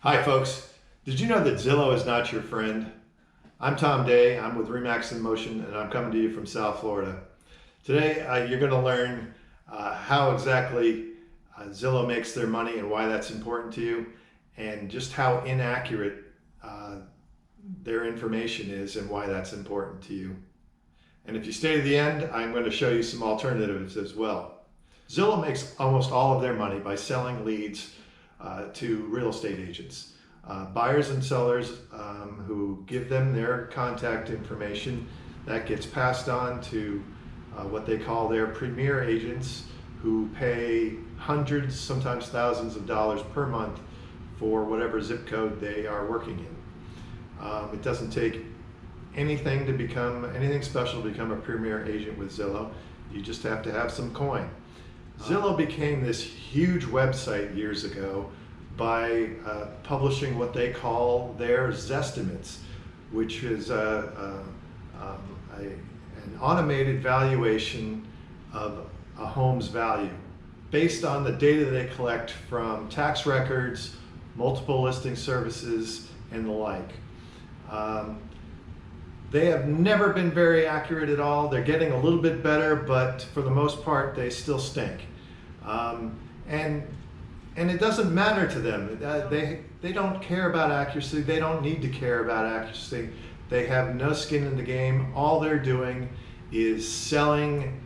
Hi folks, did you know that Zillow is not your friend? I'm Tom Day, I'm with Remax in Motion, and I'm coming to you from South Florida. Today you're going to learn how exactly Zillow makes their money and why that's important to you, and just how inaccurate their information is and why that's important to you. And if you stay to the end, I'm going to show you some alternatives as well. Zillow makes almost all of their money by selling leads to real estate agents, buyers and sellers who give them their contact information. That gets passed on to what they call their premier agents, who pay hundreds, sometimes thousands of dollars per month for whatever zip code they are working in. It doesn't take anything special to become a premier agent with Zillow. You just have to have some coin. Zillow became this huge website years ago by publishing what they call their Zestimates, which is an automated valuation of a home's value based on the data they collect from tax records, multiple listing services, and the like. They have never been very accurate at all. They're getting a little bit better, but for the most part, they still stink. And it doesn't matter to them. They don't care about accuracy. They don't need to care about accuracy. They have no skin in the game. All they're doing is selling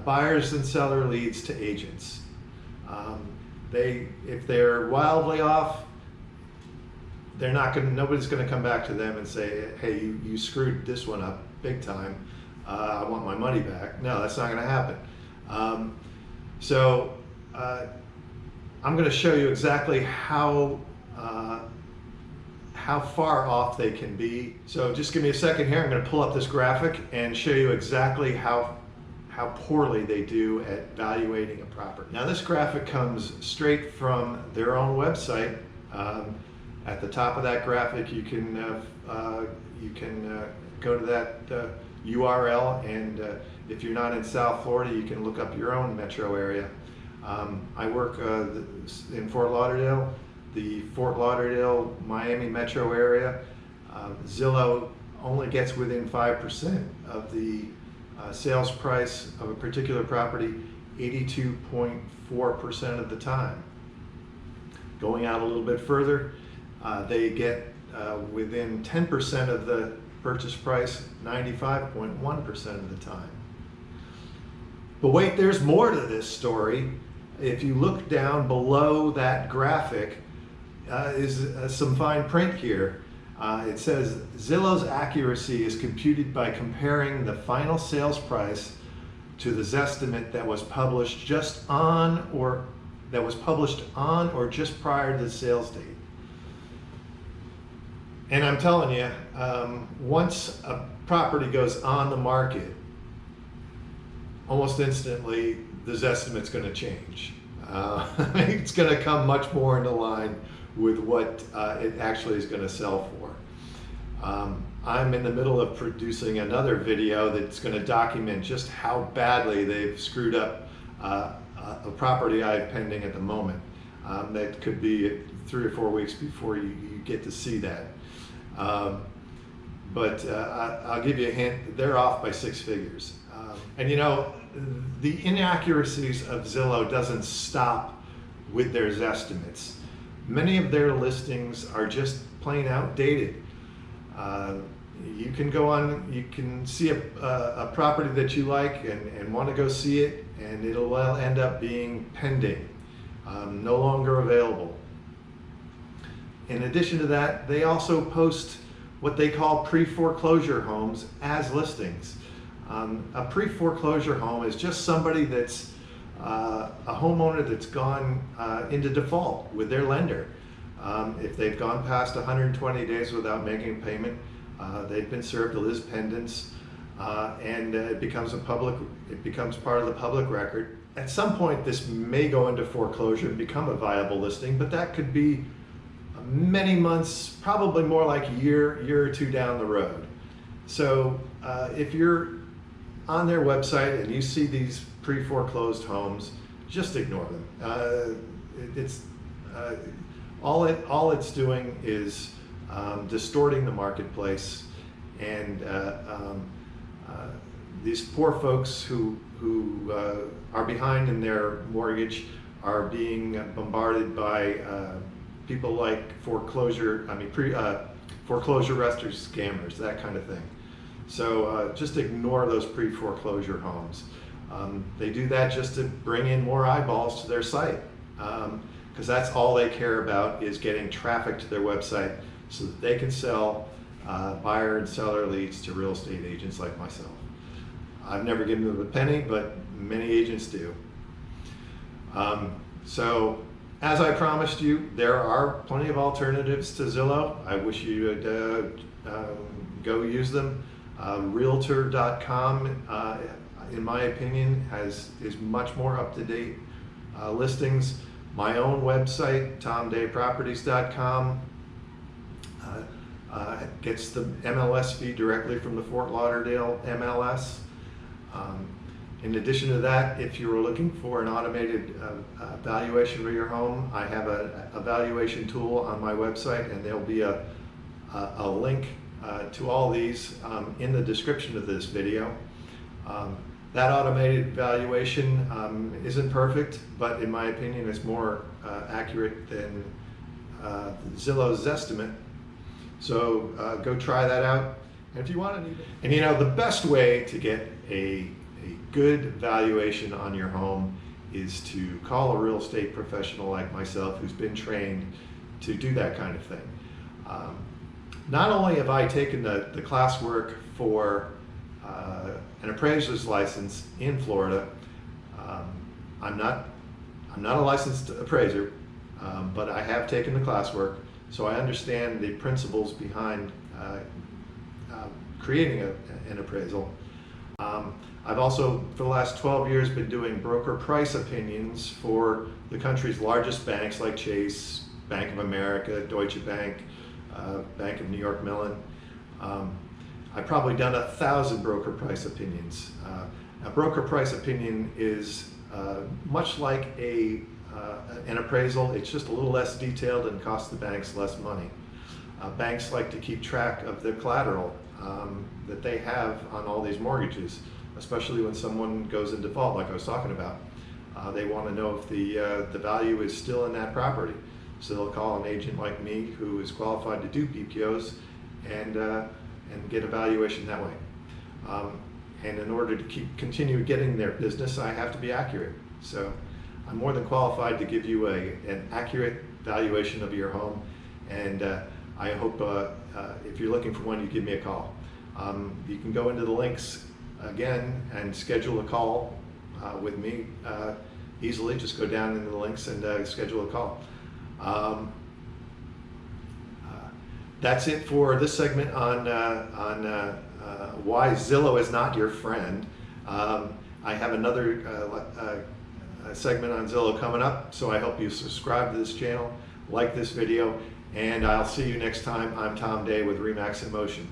buyers and seller leads to agents. If they're wildly off, nobody's going to come back to them and say, hey, you screwed this one up big time. I want my money back. No, that's not going to happen. I'm going to show you exactly how far off they can be. So just give me a second here. I'm going to pull up this graphic and show you exactly how poorly they do at evaluating a property. Now this graphic comes straight from their own website. At the top of that graphic, you can go to that URL, and if you're not in South Florida, you can look up your own metro area. I work in Fort Lauderdale, the Fort Lauderdale, Miami metro area. Zillow only gets within 5% of the sales price of a particular property 82.4% of the time. Going out a little bit further, they get within 10% of the purchase price 95.1% of the time. But wait, there's more to this story. If you look down below that graphic, is some fine print here. It says Zillow's accuracy is computed by comparing the final sales price to the Zestimate that was published on or just prior to the sales date. And I'm telling you, once a property goes on the market, almost instantly the Zestimate's going to change. It's going to come much more into line with what it actually is going to sell for. I'm in the middle of producing another video that's going to document just how badly they've screwed up a property I have pending at the moment. That could be 3 or 4 weeks before you get to see that. But I'll give you a hint, they're off by 6 figures. And you know, the inaccuracies of Zillow doesn't stop with their Zestimates. Many of their listings are just plain outdated. You can go on, you can see a property that you like and want to go see it, and it'll end up being pending, no longer available. In addition to that, they also post what they call pre-foreclosure homes as listings. A pre-foreclosure home is just somebody that's a homeowner that's gone into default with their lender. If they've gone past 120 days without making a payment, they've been served a lis pendens, and it becomes part of the public record. At some point, this may go into foreclosure and become a viable listing, but that could be many months, probably more like a year or two down the road. So if you're on their website and you see these pre-foreclosed homes, just ignore them. All it's doing is distorting the marketplace, and these poor folks who are behind in their mortgage are being bombarded by people like foreclosure resters, scammers, that kind of thing. So just ignore those pre-foreclosure homes. They do that just to bring in more eyeballs to their site, because that's all they care about, is getting traffic to their website so that they can sell buyer and seller leads to real estate agents like myself. I've never given them a penny, but many agents do. So as I promised you, there are plenty of alternatives to Zillow. I wish you would go use them. Realtor.com, in my opinion, is much more up-to-date listings. My own website, tomdayproperties.com, gets the MLS feed directly from the Fort Lauderdale MLS. In addition to that, if you were looking for an automated valuation for your home, I have a valuation tool on my website, and there'll be a link to all these in the description of this video. That automated valuation isn't perfect, but in my opinion, it's more accurate than Zillow's estimate. So go try that out. And if you want to, and you know, the best way to get a good valuation on your home is to call a real estate professional like myself, who's been trained to do that kind of thing. Not only have I taken the classwork for an appraiser's license in Florida, I'm not a licensed appraiser, but I have taken the classwork, so I understand the principles behind creating an appraisal. I've also, for the last 12 years, been doing broker price opinions for the country's largest banks like Chase, Bank of America, Deutsche Bank, Bank of New York Mellon. I've probably done 1,000 broker price opinions. A broker price opinion is much like an appraisal. It's just a little less detailed and costs the banks less money. Banks like to keep track of the collateral that they have on all these mortgages, especially when someone goes in default, like I was talking about. They want to know if the value is still in that property. So they'll call an agent like me who is qualified to do BPOs and get a valuation that way. And in order to continue getting their business, I have to be accurate. So I'm more than qualified to give you an accurate valuation of your home. And I hope if you're looking for one, you give me a call. You can go into the links again and schedule a call with me easily. Just go down into the links and schedule a call. That's it for this segment on why Zillow is not your friend. I have another segment on Zillow coming up, so I hope you subscribe to this channel, like this video, and I'll see you next time. I'm Tom Day with Remax in Motion.